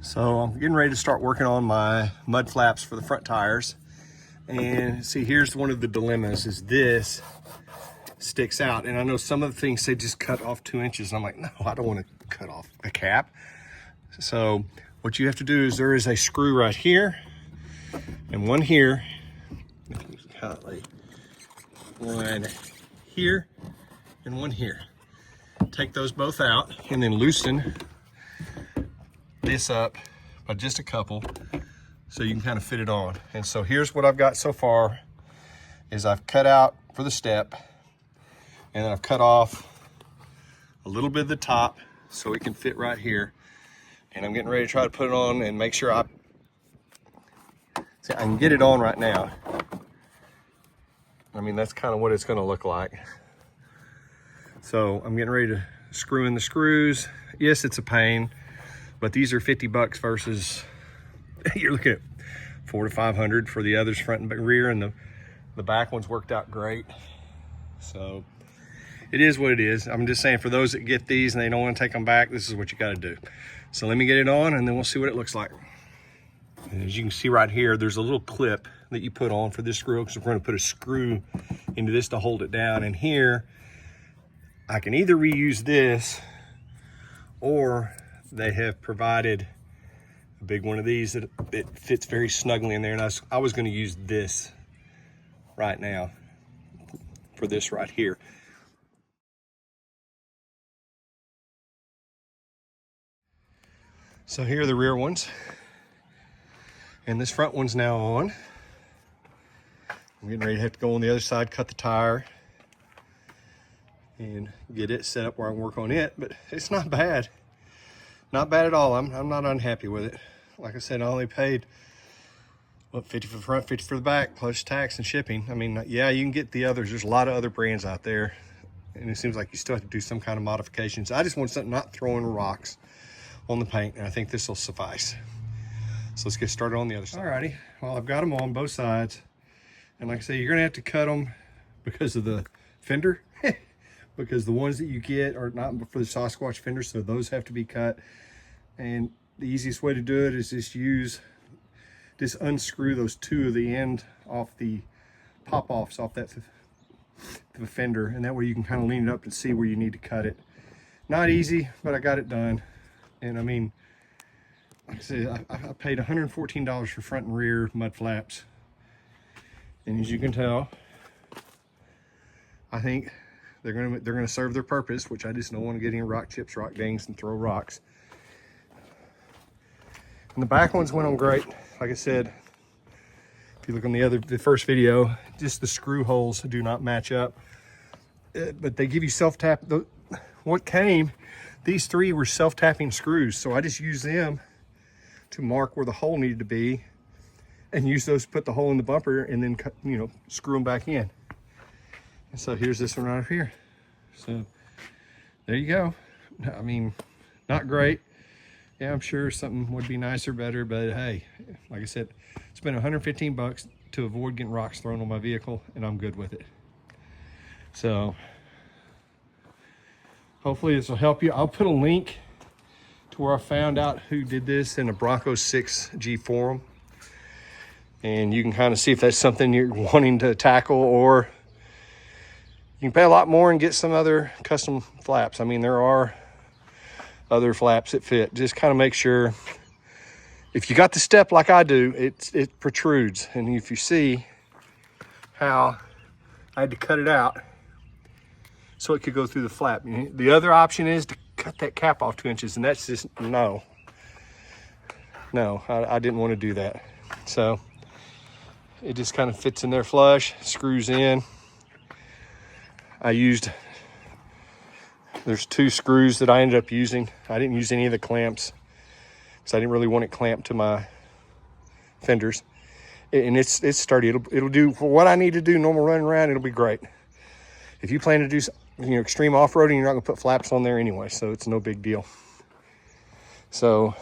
So I'm getting ready to start working on my mud flaps for the front tires. And see, here's one of the dilemmas is this sticks out. And I know some of the things say just cut off 2 inches. And I'm like, no, I don't want to cut off a cap. So what you have to do is there is a screw right here and one here. One here and one here. Take those both out and then loosen this up by just a couple so you can kind of fit it on. And so here's what I've got so far is I've cut out for the step and then I've cut off a little bit of the top so it can fit right here. And I'm getting ready to try to put it on and make sure I can get it on right now. I mean, that's kind of what it's going to look like. So I'm getting ready to screw in the screws. Yes, it's a pain, but these are 50 bucks versus you're looking at 400 to 500 for the others, front and rear, and the back ones worked out great. So it is what it is. I'm just saying for those that get these and they don't want to take them back, this is what you got to do. So let me get it on and then we'll see what it looks like. And as you can see right here, there's a little clip that you put on for this screw because we're going to put a screw into this to hold it down. And here, I can either reuse this or they have provided a big one of these that it fits very snugly in there. And I was going to use this right now for this right here. So here are the rear ones. And this front one's now on. I'm getting ready to have to go on the other side, cut the tire, and get it set up where I can work on it. But it's not bad. Not bad at all. I'm not unhappy with it. Like I said, I only paid, what, 50 for the front, 50 for the back, plus tax and shipping. I mean, yeah, you can get the others. There's a lot of other brands out there. And it seems like you still have to do some kind of modifications. I just want something not throwing rocks on the paint. And I think this will suffice. So let's get started on the other side. Alrighty, well, I've got them on both sides. And like I say, you're gonna have to cut them because of the fender, because the ones that you get are not for the Sasquatch fender, so those have to be cut. And the easiest way to do it is just unscrew those two of the end off the pop-offs off that the fender, and that way you can kind of lean it up and see where you need to cut it. Not easy, but I got it done. And I mean, like I said, I paid $114 for front and rear mud flaps. And as you can tell, I think they're gonna serve their purpose, which I just don't want to get any rock chips, rock dings, and throw rocks. And the back ones went on great. Like I said, if you look on the first video, just the screw holes do not match up. But they give you self-tap. What came, these three were self-tapping screws, so I just used them to mark where the hole needed to be and use those to put the hole in the bumper and then cut, screw them back in. And so here's this one right here. So there you go. I mean, not great. Yeah, I'm sure something would be nicer, better, but hey, like I said, spent 115 bucks to avoid getting rocks thrown on my vehicle, and I'm good with it. So hopefully this will help you. I'll put a link to where I found out who did this in a Bronco 6G forum. And you can kind of see if that's something you're wanting to tackle, or you can pay a lot more and get some other custom flaps. I mean, there are other flaps that fit. Just kind of make sure, if you got the step like I do, it protrudes. And if you see how I had to cut it out so it could go through the flap. The other option is to cut that cap off 2 inches, and that's just no, I didn't want to do that. So it just kind of fits in there flush, screws in. There's 2 screws that I ended up using. I didn't use any of the clamps because I didn't really want it clamped to my fenders. And it's sturdy. It'll do for what I need to do, normal running around, it'll be great. If you plan to do extreme off-roading, you're not gonna put flaps on there anyway, so it's no big deal. So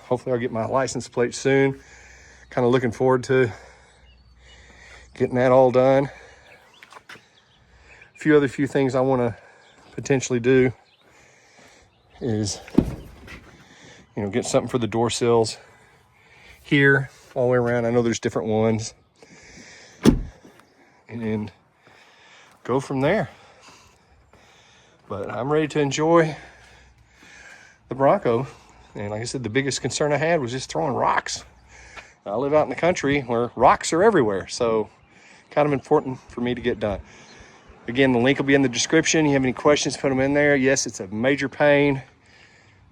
hopefully I'll get my license plate soon. Kind of looking forward to getting that all done. A few things I want to potentially do is, You know, get something for the door sills here all the way around. I know there's different ones. And then go from there. But I'm ready to enjoy the Bronco. And like I said, the biggest concern I had was just throwing rocks. I live out in the country where rocks are everywhere, so kind of important for me to get done. Again, the link will be in the description. You have any questions, put them in there. Yes, it's a major pain,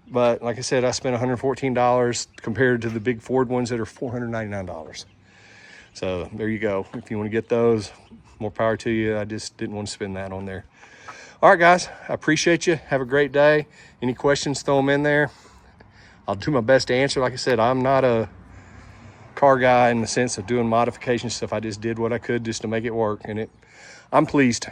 but like I said, I spent $114 compared to the big Ford ones that are $499. So there you go. If you want to get those, more power to you. I just didn't want to spend that on there. All right, guys, I appreciate you. Have a great day. Any questions, throw them in there. I'll do my best to answer. Like I said, I'm not a car guy in the sense of doing modification stuff. I just did what I could just to make it work, and I'm pleased.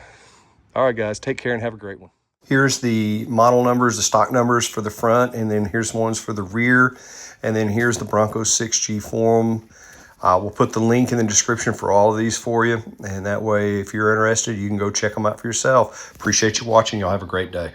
All right, guys, take care and have a great one. Here's the model numbers, the stock numbers for the front, and then here's ones for the rear, and then here's the Bronco 6G form. We'll put the link in the description for all of these for you, and that way, if you're interested, you can go check them out for yourself. Appreciate you watching. Y'all have a great day.